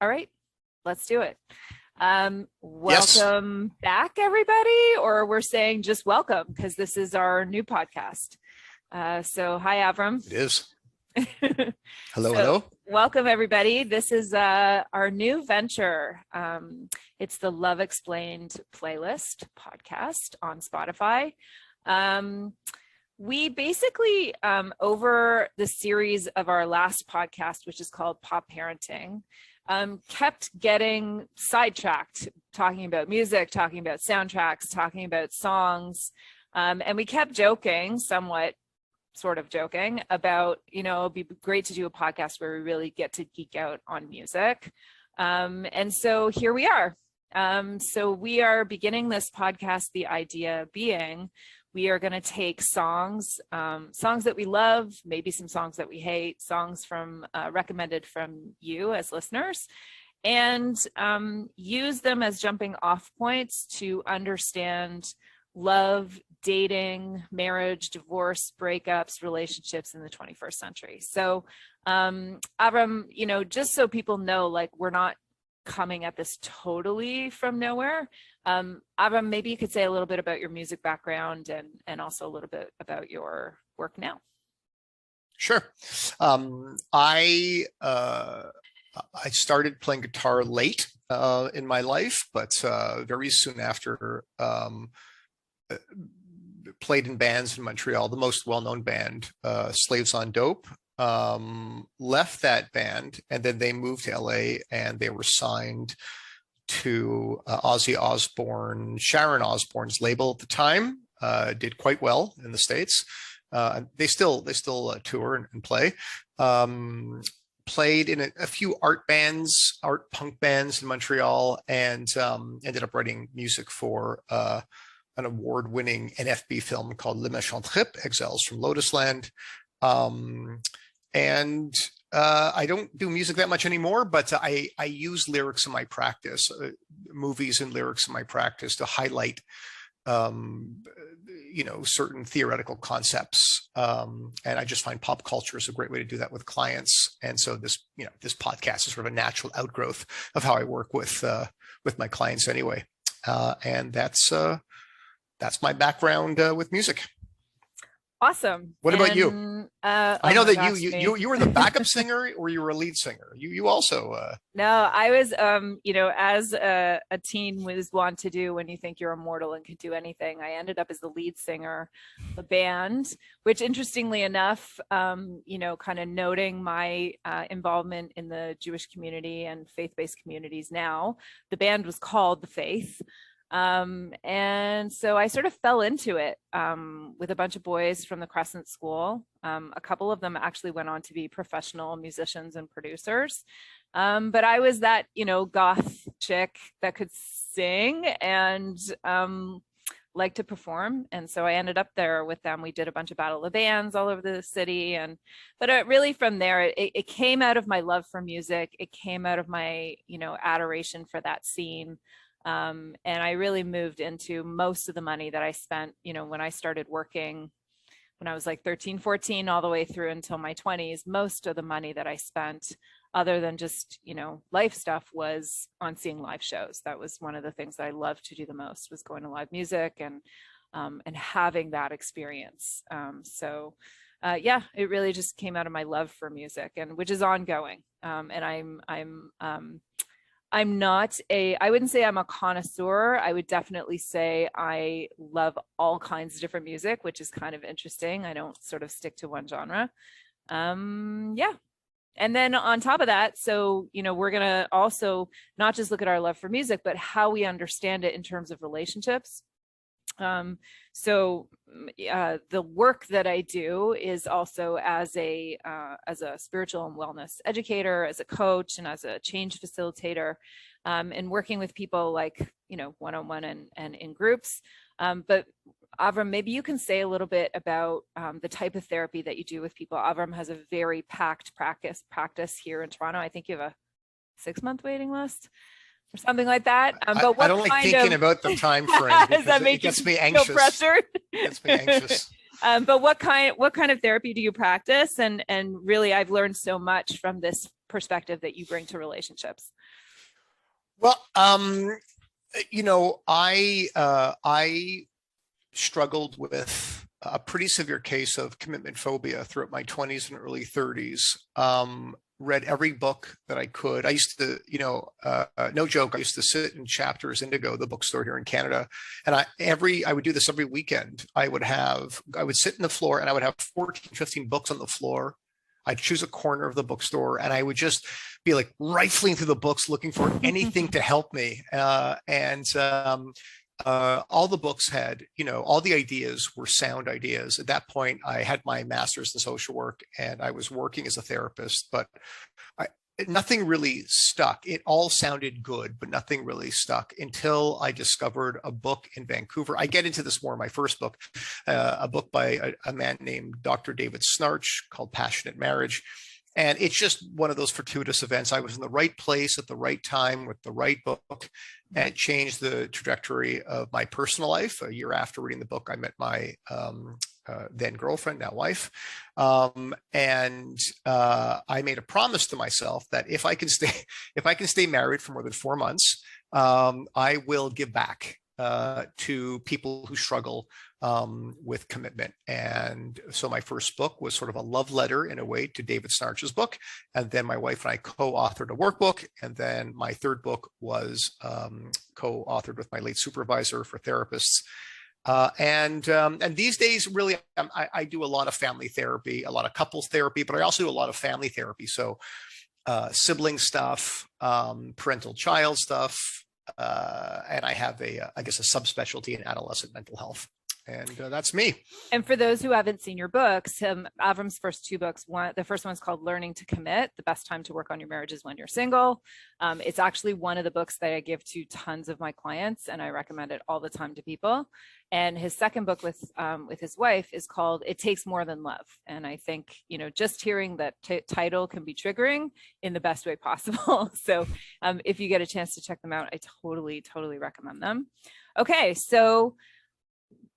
All right, let's do it. Welcome back, everybody, or we're saying just welcome because this is our new podcast. So hi, Avram. It is. Hello. Welcome, everybody. This is our new venture. It's the Love Explained playlist podcast on Spotify. We basically, over the series of our last podcast, which is called Pop Parenting, kept getting sidetracked, talking about music, talking about soundtracks, talking about songs. And we kept joking, sort of joking about, it'd be great to do a podcast where we really get to geek out on music. And so here we are. So we are beginning this podcast, the idea being, we are going to take songs that we love, maybe some songs that we hate, songs from recommended from you as listeners, and use them as jumping off points to understand love, dating, marriage, divorce, breakups, relationships in the 21st century. So Avram, just so people know, like, we're not coming at this totally from nowhere. Avram, maybe you could say a little bit about your music background and also a little bit about your work now. Sure. I started playing guitar late in my life, but very soon after played in bands in Montreal. The most well-known band, Slaves on Dope, left that band, and then they moved to LA and they were signed to Ozzy Osbourne, Sharon Osbourne's label at the time. Did quite well in the States. They still tour and play. Played in a few art punk bands in Montreal, and ended up writing music for an award-winning NFB film called Le Méchant Trip, Exiles from Lotus Land. And I don't do music that much anymore, but I use lyrics in my practice, movies and lyrics in my practice to highlight, certain theoretical concepts. And I just find pop culture is a great way to do that with clients. And so this podcast is sort of a natural outgrowth of how I work with my clients anyway. And that's my background with music. Awesome. What about you? I know that you were the backup singer, or you were a lead singer. You also. No, I was, as a teen was wont to do when you think you're immortal and can do anything. I ended up as the lead singer of a band, which, interestingly enough, kind of noting my involvement in the Jewish community and faith-based communities now, the band was called The Faith. And so I sort of fell into it with a bunch of boys from the Crescent School. A couple of them actually went on to be professional musicians and producers. But I was that, goth chick that could sing and like to perform. And so I ended up there with them. We did a bunch of Battle of Bands all over the city. But really from there, it came out of my love for music. It came out of my, adoration for that scene. And I really moved into most of the money that I spent, when I started working, when I was like 13, 14, all the way through until my 20s, most of the money that I spent, other than just, life stuff, was on seeing live shows. That was one of the things that I loved to do the most, was going to live music and having that experience. It really just came out of my love for music, and which is ongoing. And I wouldn't say I'm a connoisseur. I would definitely say I love all kinds of different music, which is kind of interesting. I don't sort of stick to one genre. And then on top of that, so, we're going to also not just look at our love for music, but how we understand it in terms of relationships. The work that I do is also as a spiritual and wellness educator, as a coach, and as a change facilitator, and working with people like, one-on-one and in groups. But Avram, maybe you can say a little bit about the type of therapy that you do with people. Avram has a very packed practice here in Toronto. I think you have a 6-month waiting list or something like that. But what I don't like thinking about the time frame because does that make it gets you me feel anxious. pressured? It gets me anxious. But what kind of therapy do you practice? And really, I've learned so much from this perspective that you bring to relationships. Well, I struggled with a pretty severe case of commitment phobia throughout my 20s and early 30s. Read every book that I could. I used to, no joke, I used to sit in Chapters Indigo, the bookstore here in Canada, and I would do this every weekend. I would sit in the floor and I would have 14, 15 books on the floor. I'd choose a corner of the bookstore and I would just be like rifling through the books looking for anything to help me. All the books had, all the ideas were sound ideas. At that point, I had my master's in social work and I was working as a therapist, but nothing really stuck. It all sounded good, but nothing really stuck until I discovered a book in Vancouver. I get into this more in my first book, a book by a man named Dr. David Snarch called Passionate Marriage. And it's just one of those fortuitous events. I was in the right place at the right time with the right book, and it changed the trajectory of my personal life. A year after reading the book, I met my then girlfriend, now wife. I made a promise to myself that if I can stay married for more than 4 months, I will give back to people who struggle with commitment. And so my first book was sort of a love letter in a way to David Snarch's book. And then my wife and I co-authored a workbook. And then my third book was co-authored with my late supervisor for therapists. And these days, really, I do a lot of family therapy, a lot of couples therapy, but I also do a lot of family therapy. So sibling stuff, parental child stuff, and I have I guess a subspecialty in adolescent mental health. And that's me. And for those who haven't seen your books, Avram's first two books, the first one's called Learning to Commit. The best time to work on your marriage is when you're single. It's actually one of the books that I give to tons of my clients, and I recommend it all the time to people. And his second book with his wife is called It Takes More Than Love. And I think, just hearing that title can be triggering in the best way possible. So if you get a chance to check them out, I totally, totally recommend them. Okay, so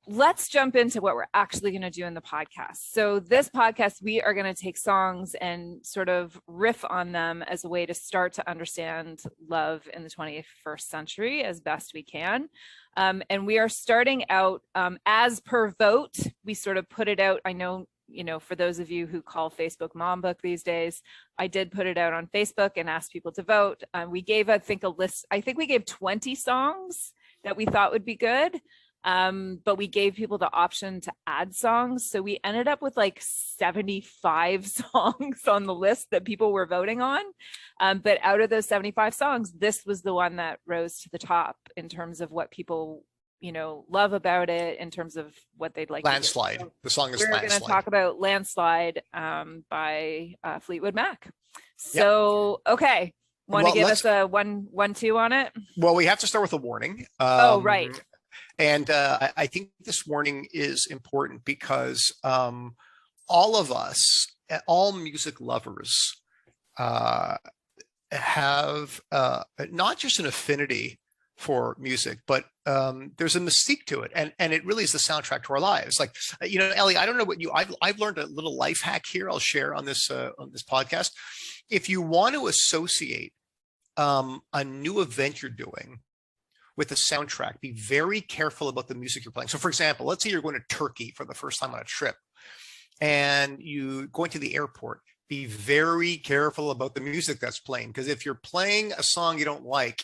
let's jump into what we're actually going to do in the podcast. So this podcast, we are going to take songs and sort of riff on them as a way to start to understand love in the 21st century as best we can. And we are starting out as per vote. We sort of put it out. I know, for those of you who call Facebook Mom Book these days, I did put it out on Facebook and asked people to vote. We gave, I think, a list. I think we gave 20 songs that we thought would be good. But we gave people the option to add songs. So we ended up with like 75 songs on the list that people were voting on. But out of those 75 songs, this was the one that rose to the top in terms of what people, love about it, in terms of what they'd like. Landslide. So the song is we're Landslide. Going to talk about Landslide by Fleetwood Mac. So, yep. Okay. Want to give us a 1-2 on it? Well, we have to start with a warning. Right. And I think this warning is important because all of us, all music lovers, have not just an affinity for music, but there's a mystique to it, and it really is the soundtrack to our lives. Like, Ellie, I don't know what I've learned a little life hack here. I'll share on this podcast. If you want to associate a new event you're doing with the soundtrack, be very careful about the music you're playing. So for example, let's say you're going to Turkey for the first time on a trip and you going to the airport, be very careful about the music that's playing. Because if you're playing a song you don't like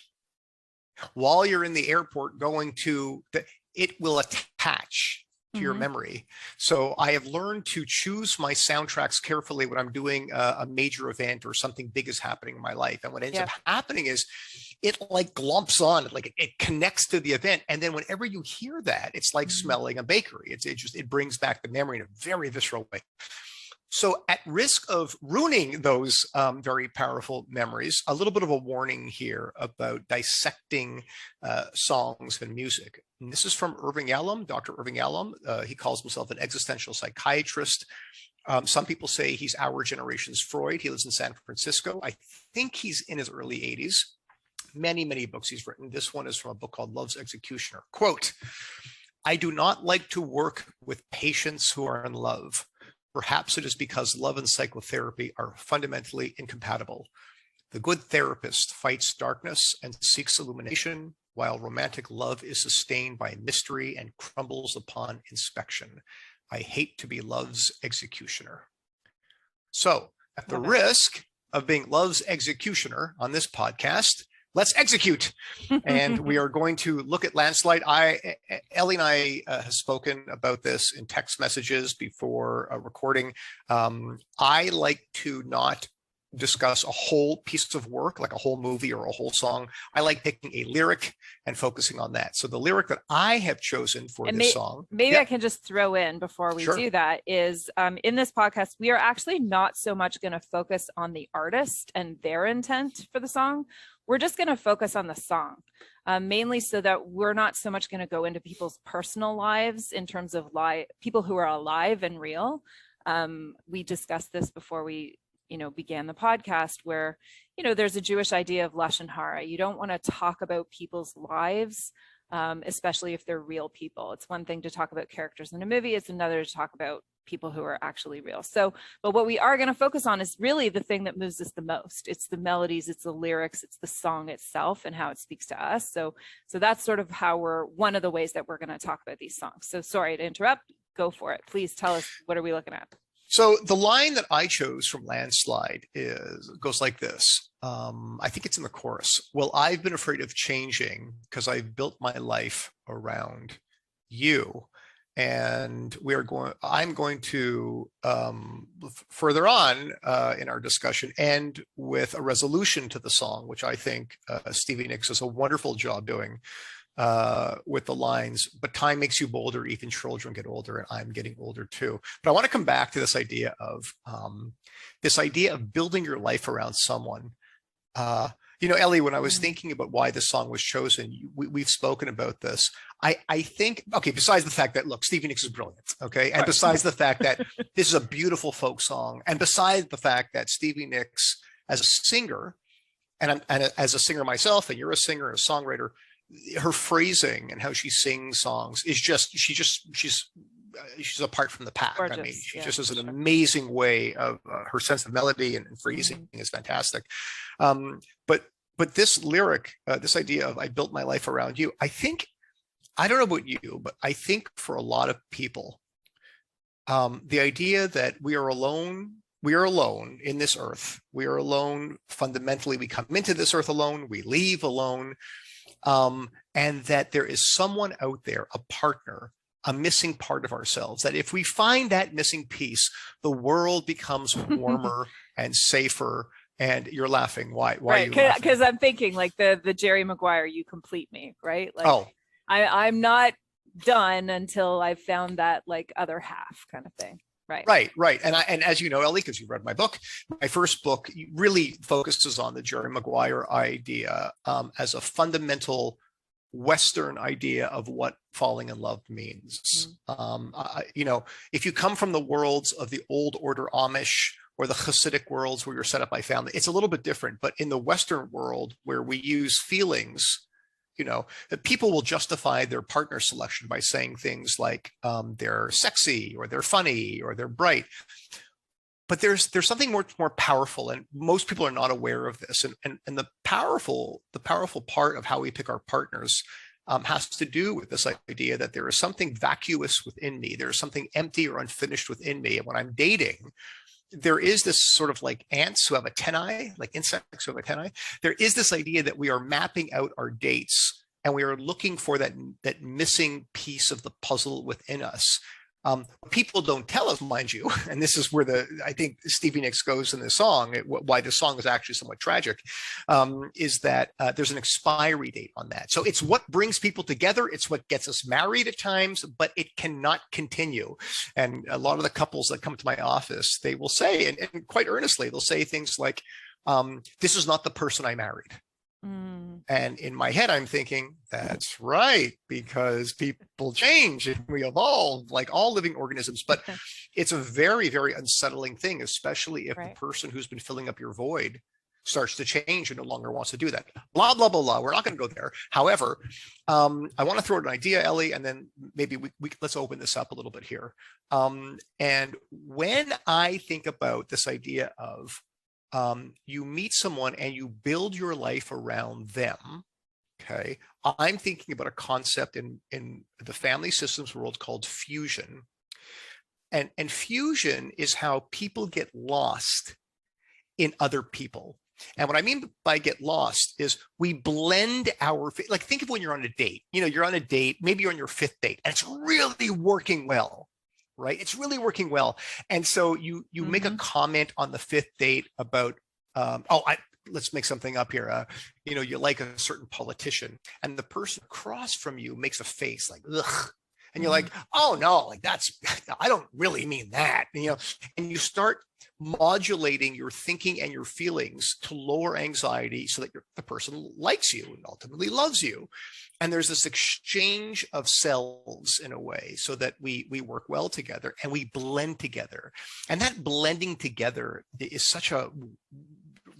while you're in the airport it will attach to your memory. So I have learned to choose my soundtracks carefully when I'm doing a major event or something big is happening in my life. And what ends up happening is it like glumps on, like it connects to the event. And then whenever you hear that, it's like smelling a bakery. It brings back the memory in a very visceral way. So at risk of ruining those very powerful memories, a little bit of a warning here about dissecting songs and music. And this is from Irving Yalom, Dr. Irving Yalom. He calls himself an existential psychiatrist. Some people say he's our generation's Freud. He lives in San Francisco. I think he's in his early 80s. Many, many books he's written. This one is from a book called Love's Executioner. Quote, I do not like to work with patients who are in love. Perhaps it is because love and psychotherapy are fundamentally incompatible. The good therapist fights darkness and seeks illumination, while romantic love is sustained by mystery and crumbles upon inspection. I hate to be love's executioner. So, at the risk of being love's executioner on this podcast, let's execute. And we are going to look at Landslide. Ellie and I have spoken about this in text messages before recording. I like to not discuss a whole piece of work, like a whole movie or a whole song. I like picking a lyric and focusing on that. So the lyric that I have chosen for this song. Maybe I can just throw in before we do that is in this podcast, we are actually not so much going to focus on the artist and their intent for the song. We're just going to focus on the song, mainly so that we're not so much going to go into people's personal lives in terms of people who are alive and real. We discussed this before we began the podcast, where, there's a Jewish idea of lashon hara. You don't want to talk about people's lives, especially if they're real people. It's one thing to talk about characters in a movie. It's another to talk about people who are actually real. So, but what we are going to focus on is really the thing that moves us the most. It's the melodies, it's the lyrics, it's the song itself and how it speaks to us. So that's sort of one of the ways that we're going to talk about these songs. So sorry to interrupt. Go for it. Please tell us, what are we looking at? So the line that I chose from Landslide goes like this. I think it's in the chorus. Well, I've been afraid of changing because I've built my life around you. And I'm going to further on in our discussion end with a resolution to the song, which I think Stevie Nicks does a wonderful job doing. With the lines, but time makes you bolder, even children get older, and I'm getting older too. But I want to come back to this idea of building your life around someone. Ellie, when I was thinking about why this song was chosen, we've spoken about this. I think, okay, besides the fact that, look, Stevie Nicks is brilliant, okay? And besides the fact that this is a beautiful folk song, and besides the fact that Stevie Nicks as a singer, and as a singer myself, and you're a singer and a songwriter, her phrasing and how she sings songs is she's apart from the pack. Gorgeous. I mean, she just has an amazing way of her sense of melody and phrasing is fantastic. But this lyric, this idea of I built my life around you, I don't know about you, but I think for a lot of people, the idea that we are alone in this earth. We are alone fundamentally. We come into this earth alone. We leave alone. And that there is someone out there, a partner, a missing part of ourselves, that if we find that missing piece, the world becomes warmer and safer. And you're laughing. Why are you laughing? Because I'm thinking like the Jerry Maguire, you complete me, right? Like, I'm not done until I've found that like other half kind of thing. Right. And as you know, Ellie, because you've read my book, my first book really focuses on the Jerry Maguire idea as a fundamental Western idea of what falling in love means. If you come from the worlds of the old order Amish or the Hasidic worlds where you're set up by family, it's a little bit different. But in the Western world where we use feelings, people will justify their partner selection by saying things like they're sexy or they're funny or they're bright. But there's something more powerful, and most people are not aware of this. And the powerful part of how we pick our partners has to do with this idea that there is something vacuous within me. There is something empty or unfinished within me. And when I'm dating, there is this sort of like ants who have antennae, like insects who have antennae. There is this idea that we are mapping out our dates and we are looking for that missing piece of the puzzle within us. People don't tell us, mind you, and this is where I think Stevie Nicks goes in the song, why the song is actually somewhat tragic, is that there's an expiry date on that. So it's what brings people together. It's what gets us married at times, but it cannot continue. And a lot of the couples that come to my office, they will say, and quite earnestly, they'll say things like, this is not the person I married. And in my head, I'm thinking, that's right, because people change and we evolve like all living organisms. But it's a very, very unsettling thing, especially if the person who's been filling up your void starts to change and no longer wants to do that. Blah, blah, blah, blah. We're not going to go there. However, I want to throw out an idea, Ellie, and then maybe let's open this up a little bit here. And when I think about this idea of you meet someone and you build your life around them, okay, I'm thinking about a concept in the family systems world called fusion. And fusion is how people get lost in other people. And what I mean by get lost is we blend like think of when you're on a date, you're on a date, maybe you're on your 5th date and it's really working well, right? It's really working well. And so you make a comment on the 5th date about, let's make something up here. You like a certain politician and the person across from you makes a face like, ugh. And you're like, oh no, like I don't really mean that, and you start modulating your thinking and your feelings to lower anxiety so that the person likes you and ultimately loves you. And there's this exchange of cells in a way so that we work well together and we blend together. And that blending together is such a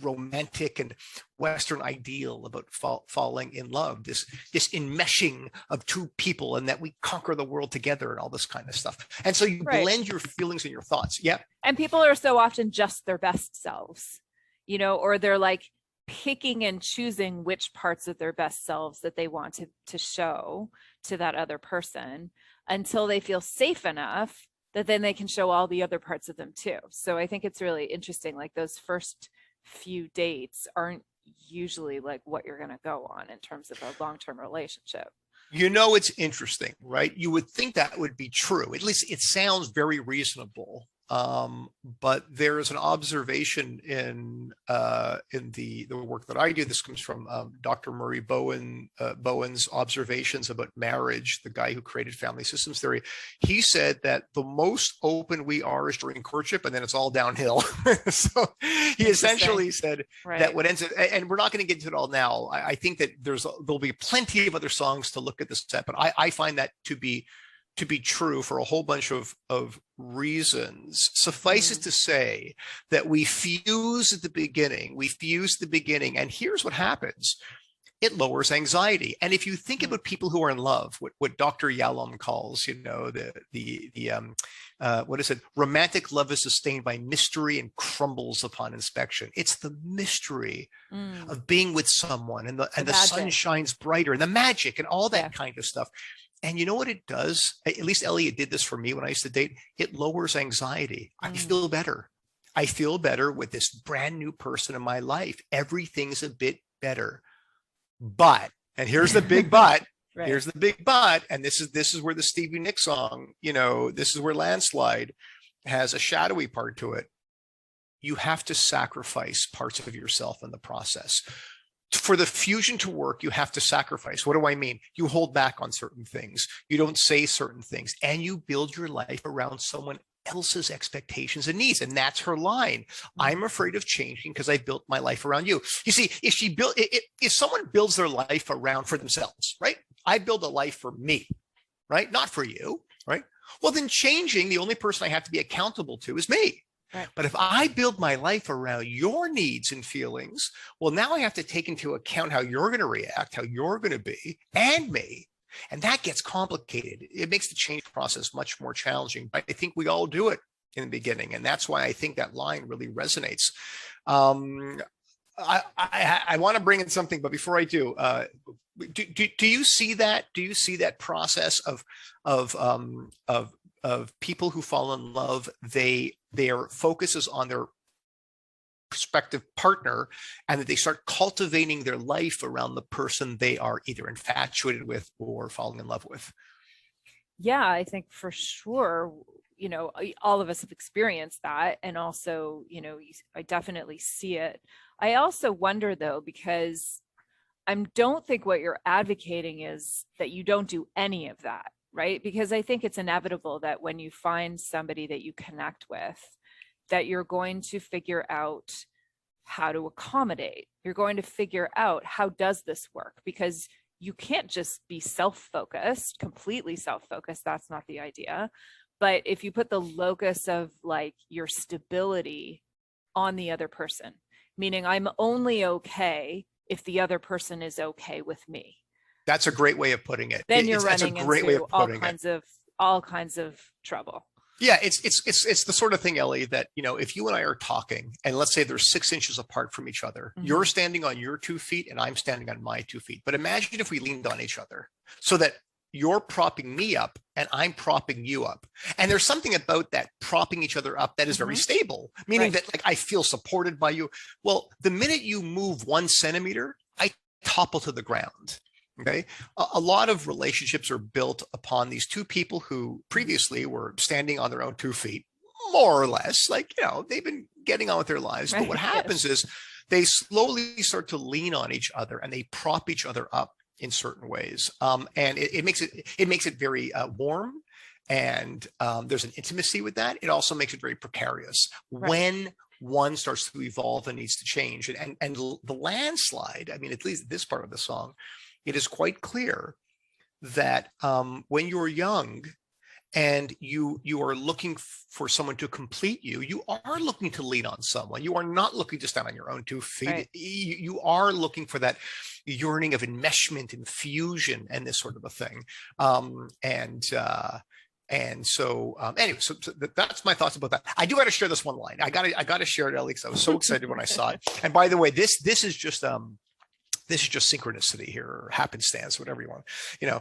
romantic and Western ideal about falling in love, this enmeshing of two people and that we conquer the world together and all this kind of stuff. And so you blend your feelings and your thoughts. Yeah. And people are so often just their best selves, or they're like picking and choosing which parts of their best selves that they want to show to that other person until they feel safe enough that then they can show all the other parts of them too. So I think it's really interesting, like those first few dates aren't usually like what you're going to go on in terms of a long-term relationship. It's interesting, right? You would think that would be true. At least it sounds very reasonable. But there is an observation in the work that I do. This comes from Dr. Murray Bowen's observations about marriage, the guy who created family systems theory. He said that the most open we are is during courtship, and then it's all downhill. So he essentially said that what ends up, and we're not going to get into it all now. I think that there'll be plenty of other songs to look at this set, but I find that to be true for a whole bunch of reasons. Suffice it to say that we fuse at the beginning, and here's what happens. It lowers anxiety. And if you think about people who are in love, what Dr. Yalom calls, what is it? Romantic love is sustained by mystery and crumbles upon inspection. It's the mystery of being with someone, and the sun shines brighter, and the magic and all that kind of stuff. And you know what it does? At least Elliot did this for me when I used to date. It lowers anxiety. I feel better. I feel better with this brand new person in my life. Everything's a bit better. But, and here's the big but, here's the big but, and this is where the Stevie Nicks song, this is where Landslide has a shadowy part to it. You have to sacrifice parts of yourself in the process. For the fusion to work, you have to sacrifice. What do I mean? You hold back on certain things. You don't say certain things, and you build your life around someone else's expectations and needs. And that's her line. I'm afraid of changing because I built my life around you. You see, if someone builds their life around for themselves, right? I build a life for me, right? Not for you, right? Well, then changing, the only person I have to be accountable to is me. Right. But if I build my life around your needs and feelings, well, now I have to take into account how you're going to react, how you're going to be, and me. And that gets complicated. It makes the change process much more challenging. But I think we all do it in the beginning. And that's why I think that line really resonates. I want to bring in something, but before I do you see that? Do you see that process of people who fall in love? Their focus is on their prospective partner, and that they start cultivating their life around the person they are either infatuated with or falling in love with. Yeah, I think for sure, all of us have experienced that. And also, I definitely see it. I also wonder though, because I don't think what you're advocating is that you don't do any of that, right? Because I think it's inevitable that when you find somebody that you connect with, that you're going to figure out how to accommodate. You're going to figure out, how does this work? Because you can't just be self-focused, completely self-focused. That's not the idea. But if you put the locus of like your stability on the other person, meaning I'm only okay if the other person is okay with me. That's a great way of putting it. Then you're That's a running great way into of putting it. all kinds of trouble. Yeah, it's the sort of thing, Ellie, that, you know, if you and I are talking and let's say they're 6 inches apart from each other, you're standing on your 2 feet and I'm standing on my 2 feet. But imagine if we leaned on each other so that you're propping me up and I'm propping you up. And there's something about that propping each other up that is very stable, meaning that like I feel supported by you. Well, the minute you move 1 centimeter, I topple to the ground. Okay. A lot of relationships are built upon these two people who previously were standing on their own 2 feet, more or less, like, you know, they've been getting on with their lives. But what happens is they slowly start to lean on each other and they prop each other up in certain ways. And it makes it very warm. And there's an intimacy with that. It also makes it very precarious when one starts to evolve and needs to change. And the landslide, I mean, at least this part of the song, it is quite clear that when you're young and you are looking for someone to complete you, you are looking to lean on someone. You are not looking to stand on your own 2 feet. You are looking for that yearning of enmeshment and fusion and this sort of a thing. Anyway, so that's my thoughts about that. I do got to share this one line. I got to share it, Ellie, because I was so excited when I saw it. And by the way, this is just synchronicity here, or happenstance, whatever you want, you know.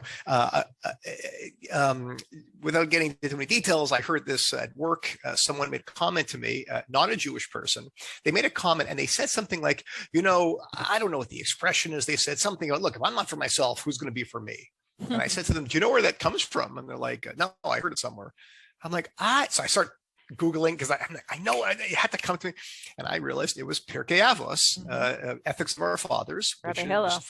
Without getting into too many details, I heard this at work. Someone made a comment to me, not a Jewish person. They made a comment and they said something like, you know, I don't know what the expression is. They said something, look, if I'm not for myself, who's going to be for me? And I said to them, do you know where that comes from? And they're like, no, I heard it somewhere. I'm like, so I start Googling, because I'm like, I know it had to come to me. And I realized it was Precarious, Ethics of Our Fathers, which is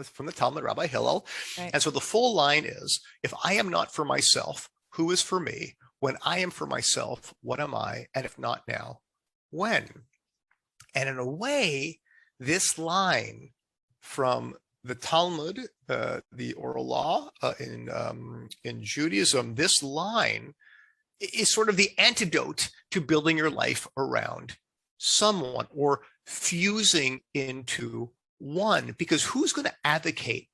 from the Talmud, Rabbi Hillel. And so the full line is, if I am not for myself, who is for me? When I am for myself, what am I? And if not now, when? And in a way, this line from the Talmud, the oral law in Judaism, this line is sort of the antidote to building your life around someone or fusing into one. Because who's going to advocate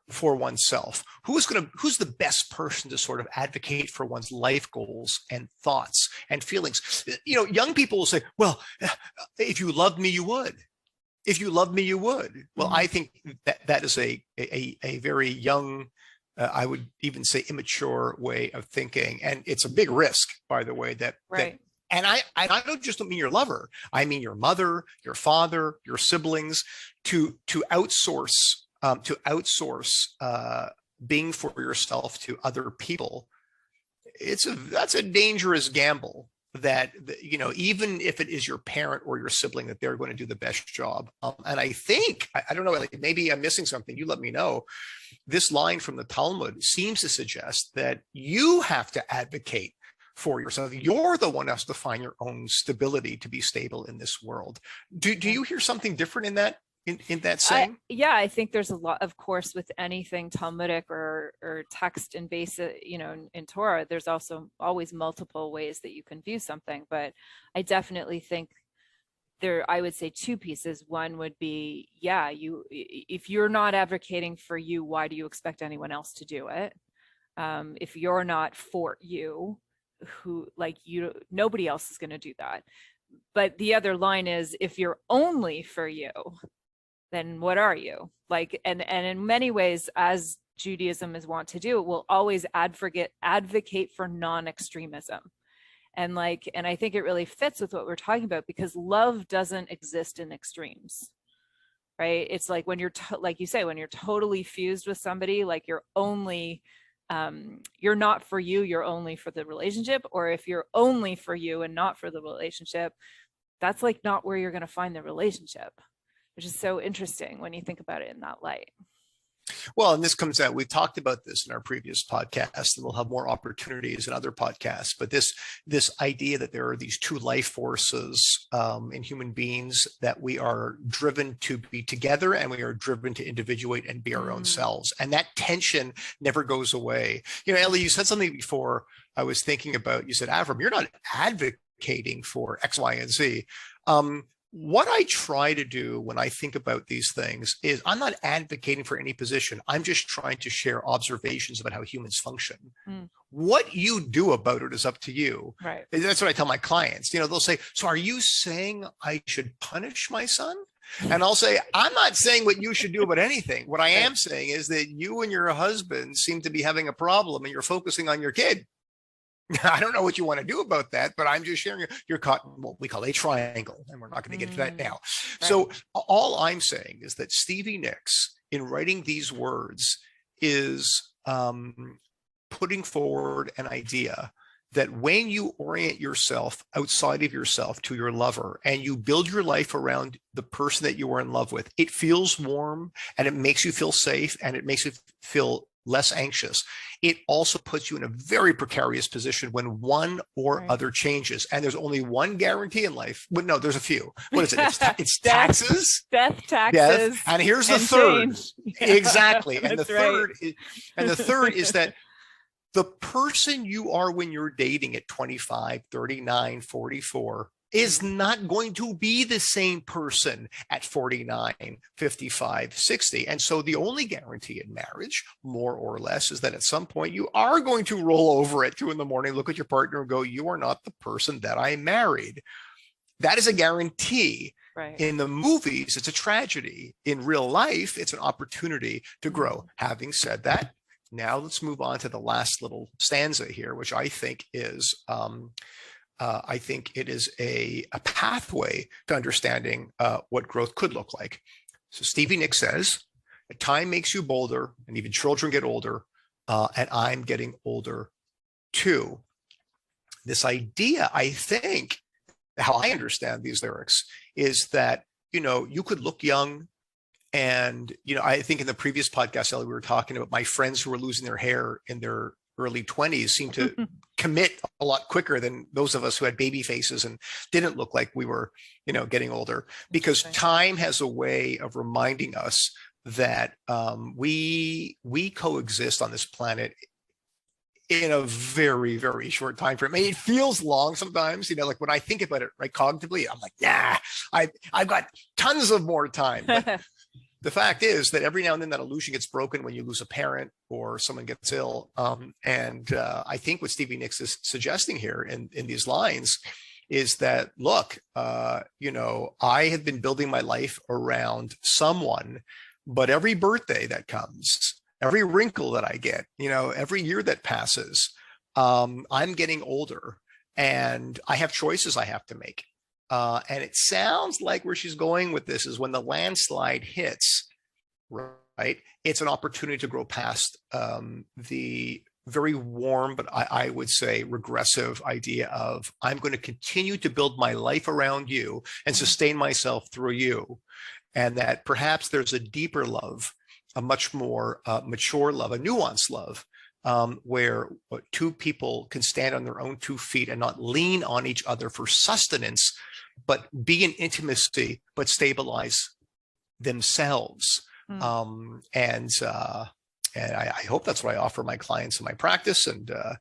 for oneself? Who's the best person to sort of advocate for one's life goals and thoughts and feelings? You know, young people will say, well, if you loved me, you would. If you loved me, you would. Well, I think that is a very young, I would even say immature way of thinking. And it's a big risk, by the way, and I don't just mean your lover. I mean your mother, your father, your siblings, to outsource being for yourself to other people. That's a dangerous gamble. That, you know, even if it is your parent or your sibling, that they're going to do the best job. And I think, I don't know, maybe I'm missing something. You let me know. This line from the Talmud seems to suggest that you have to advocate for yourself. You're the one who has to find your own stability to be stable in this world. Do you hear something different in that? In that saying? I think there's a lot, of course, with anything Talmudic or text and basic, you know, in Torah, there's also always multiple ways that you can view something. But I definitely think I would say 2 pieces. One would be, if you're not advocating for you, why do you expect anyone else to do it? If you're not for you, nobody else is going to do that. But the other line is, if you're only for you, then what are you? Like, and in many ways, as Judaism is wont to do, it will always advocate for non-extremism. And I think it really fits with what we're talking about, because love doesn't exist in extremes, right? It's like when you're, like you say, when you're totally fused with somebody, like you're not for you, you're only for the relationship. Or if you're only for you and not for the relationship, that's like not where you're going to find the relationship, which is so interesting when you think about it in that light. Well, and this comes out, we talked about this in our previous podcast, and we'll have more opportunities in other podcasts, but this idea that there are these two life forces in human beings, that we are driven to be together and we are driven to individuate and be our own selves. And that tension never goes away. You know, Ellie, you said something before I was thinking about, you said, Avram, you're not advocating for X, Y, and Z. what I try to do when I think about these things is I'm not advocating for any position. I'm just trying to share observations about how humans function. Mm, What you do about it is up to you. right. That's what I tell my clients. They'll say, so are you saying I should punish my son? And I'll say, I'm not saying what you should do about anything. What I Right. am saying is that you and your husband seem to be having a problem and you're focusing on your kid. I don't know what you want to do about that, but I'm just sharing you're caught in what we call a triangle, and we're not going to get into that now. Right. So all I'm saying is that Stevie Nicks, in writing these words, is putting forward an idea that when you orient yourself outside of yourself to your lover and you build your life around the person that you are in love with, it feels warm and it makes you feel safe and it makes you feel less anxious. It also puts you in a very precarious position when one or Right. other changes. And there's only one guarantee in life. Well, no, there's a few. What is it? It's Death, taxes, death, taxes, death, and here's the and third. change. Yeah, Exactly. And the that's right. third is that the person you are when you're dating at 25, 39, 44 is not going to be the same person at 49, 55, 60. And so the only guarantee in marriage, more or less, is that at some point you are going to roll over at 2 a.m, look at your partner and go, you are not the person that I married. That is a guarantee. Right. In the movies, it's a tragedy. In real life, it's an opportunity to grow. Having said that, now let's move on to the last little stanza here, which I think is a pathway to understanding what growth could look like. So Stevie Nicks says, time makes you bolder, and even children get older, and I'm getting older too. This idea, I think, how I understand these lyrics, is that, you could look young. And, I think in the previous podcast, Ellie, we were talking about my friends who were losing their hair in their early 20s seem to commit a lot quicker than those of us who had baby faces and didn't look like we were, getting older, because time has a way of reminding us that we coexist on this planet in a very, very short time frame. I mean, it feels long sometimes, like when I think about it, right, cognitively, I'm like, nah, I've got tons of more time. But the fact is that every now and then that illusion gets broken when you lose a parent or someone gets ill. And I think what Stevie Nicks is suggesting here in these lines is that, look, I have been building my life around someone, but every birthday that comes, every wrinkle that I get, every year that passes, I'm getting older and I have choices I have to make. And it sounds like where she's going with this is when the landslide hits, right? It's an opportunity to grow past the very warm, but I would say regressive idea of I'm going to continue to build my life around you and sustain myself through you. And that perhaps there's a deeper love, a much more mature love, a nuanced love, where two people can stand on their own 2 feet and not lean on each other for sustenance, but be in intimacy, but stabilize themselves. And I hope that's what I offer my clients in my practice. Yeah,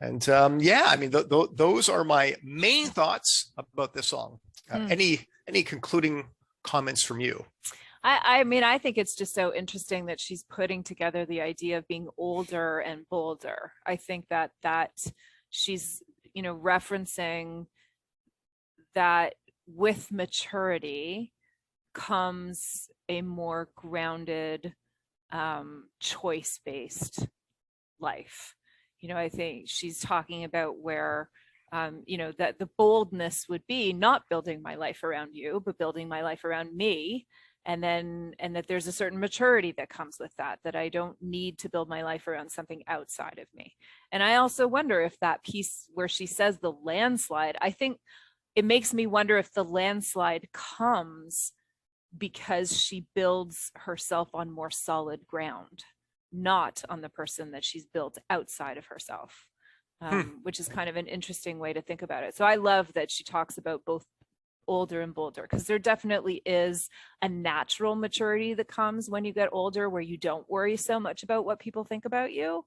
I mean, those are my main thoughts about this song. Any concluding comments from you? I mean, I think it's just so interesting that she's putting together the idea of being older and bolder. I think that she's, referencing that with maturity comes a more grounded, choice-based life. I think she's talking about where, that the boldness would be not building my life around you, but building my life around me. And that there's a certain maturity that comes with that I don't need to build my life around something outside of me. And I also wonder if that piece where she says the landslide, I think it makes me wonder if the landslide comes because she builds herself on more solid ground, not on the person that she's built outside of herself, which is kind of an interesting way to think about it. So I love that she talks about both older and bolder, because there definitely is a natural maturity that comes when you get older where you don't worry so much about what people think about you.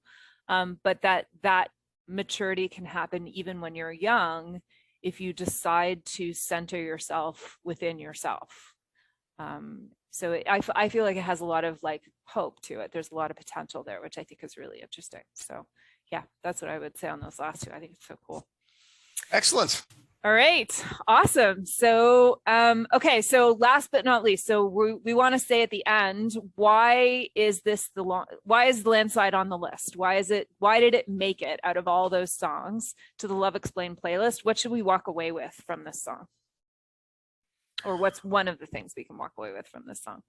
But that maturity can happen even when you're young if you decide to center yourself within yourself. So I feel like it has a lot of like hope to it. There's a lot of potential there, which I think is really interesting. So yeah, that's what I would say on those last two. I think it's so cool. Excellent. All right, awesome. So, okay. So last but not least, so we want to say at the end, why is Landslide on the list? Why did it make it out of all those songs to the Love Explained playlist? What should we walk away with from this song? Or what's one of the things we can walk away with from this song?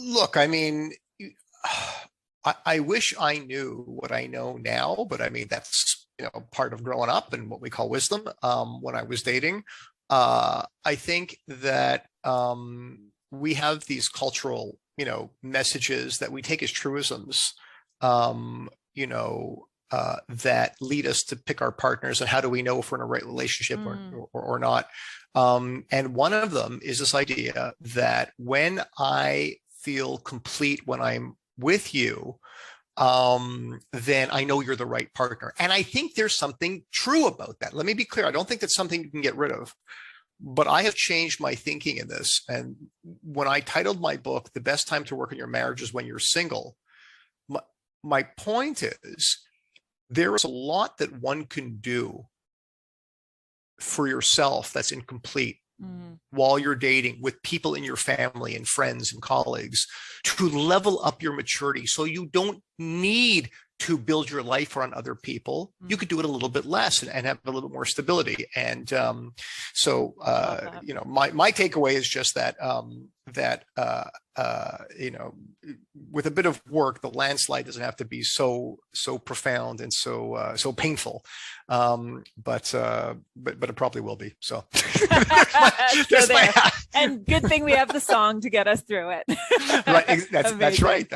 Look, I mean, I wish I knew what I know now, but I mean, that's, part of growing up and what we call wisdom. When I was dating, I think that we have these cultural, messages that we take as truisms, that lead us to pick our partners, and how do we know if we're in a right relationship or not? And one of them is this idea that when I feel complete when I'm with you, then I know you're the right partner. And I think there's something true about that. Let me be clear. I don't think that's something you can get rid of, but I have changed my thinking in this. And when I titled my book, The Best Time to Work on Your Marriage is When You're Single, my point is there is a lot that one can do for yourself that's incomplete while you're dating with people in your family and friends and colleagues to level up your maturity, so you don't need to build your life around other people. You could do it a little bit less and have a little more stability. And my takeaway is just that with a bit of work, the landslide doesn't have to be so profound and so painful, but it probably will be. So, and good thing we have the song to get us through it. Right, that's right.